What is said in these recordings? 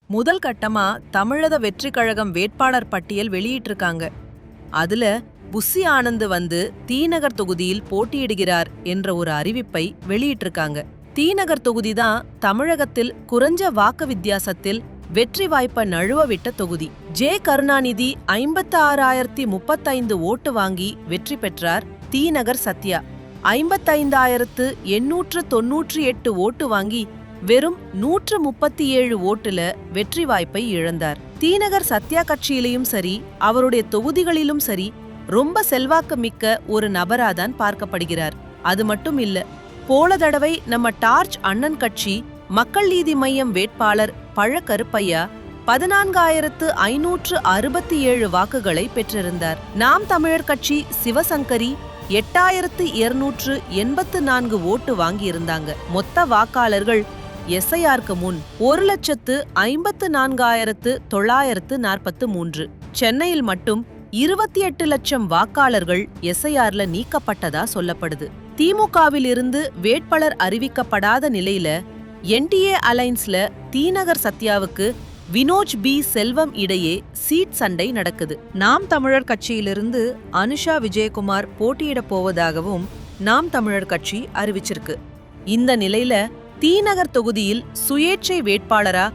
முதல் கட்டமா தமிழக வெற்றிக் கழகம் வேட்பாளர் பட்டியல் வெளியிட்டிருக்காங்க. அதுல புஸ்ஸி ஆனந்த் வந்து தீநகர் தொகுதியில் போட்டியிடுகிறார் என்ற ஒரு அறிவிப்பை வெளியிட்டிருக்காங்க. தீநகர் தொகுதி தான் தமிழகத்தில் குறைஞ்ச வாக்கு வித்தியாசத்தில் வெற்றி வாய்ப்பை நழுவ விட்ட தொகுதி. ஜே கருணாநிதி 56,035 ஓட்டு வாங்கி வெற்றி பெற்றார். தீநகர் சத்யா 55,898 ஓட்டு வாங்கி வெறும் 137 ஓட்டுல வெற்றி வாய்ப்பை இழந்தார். தீநகர் சத்யா கட்சியிலையும் சரி அவருடைய தொகுதிகளிலும் சரி ரொம்ப செல்வாக்கு மிக்க ஒரு நபராதான் பார்க்கப்படுகிறார். அது மட்டும் இல்ல, போன தடவை நம்ம டார்ச் அண்ணன் கட்சி மக்கள் நீதி மய்யம் வேட்பாளர் பழ கருப்பையா 14,567 வாக்குகளை பெற்றிருந்தார். நாம் தமிழர் கட்சி சிவசங்கரி 8,284 ஓட்டு வாங்கியிருந்தாங்க. மொத்த வாக்காளர்கள் எஸ்ஐஆருக்கு முன் 1,54,943. சென்னையில் மட்டும் 28 லட்சம் வாக்காளர்கள் எஸ்ஐஆர்ல நீக்கப்பட்டதா சொல்லப்படுது. திமுகவில் இருந்து வேட்பாளர் அறிவிக்கப்படாத நிலையில என்டிஏ அலைன்ஸ்ல தீநகர் சத்யாவுக்கு வினோஜ் பி செல்வம் இடையே சீட் சண்டை நடக்குது. நாம் தமிழர் கட்சியிலிருந்து அனுஷா விஜயகுமார் போட்டியிட போவதாகவும் நாம் தமிழர் கட்சி அறிவிச்சிருக்கு. இந்த நிலையில தீநகர் தொகுதியில் சுயேட்சை வேட்பாளரா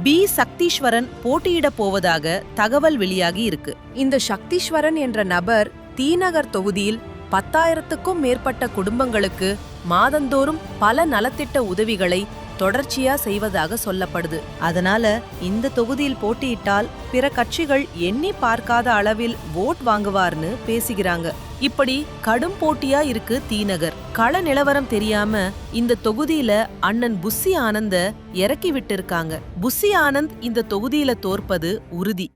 பி சக்தீஸ்வரன் போட்டியிட போவதாக தகவல் வெளியாகி இருக்கு. இந்த சக்தீஸ்வரன் என்ற நபர் தீநகர் தொகுதியில் 10,000க்கும் மேற்பட்ட குடும்பங்களுக்கு மாதந்தோறும் பல நலத்திட்ட உதவிகளை தொடர்ச்சியா செய்வதாக சொல்லப்படுது. அதனால இந்த தொகுதியில் போட்டியிட்டால் பிற கட்சிகள் எண்ணி பார்க்காத அளவில் ஓட் வாங்குவார்னு பேசுகிறாங்க. இப்படி கடும் போட்டியா இருக்கு தீநகர். கள நிலவரம் தெரியாம இந்த தொகுதியில அண்ணன் புஸ்ஸி ஆனந்த இறக்கி விட்டு இருக்காங்க. புஸ்ஸி ஆனந்த் இந்த தொகுதியில தோற்பது உறுதி.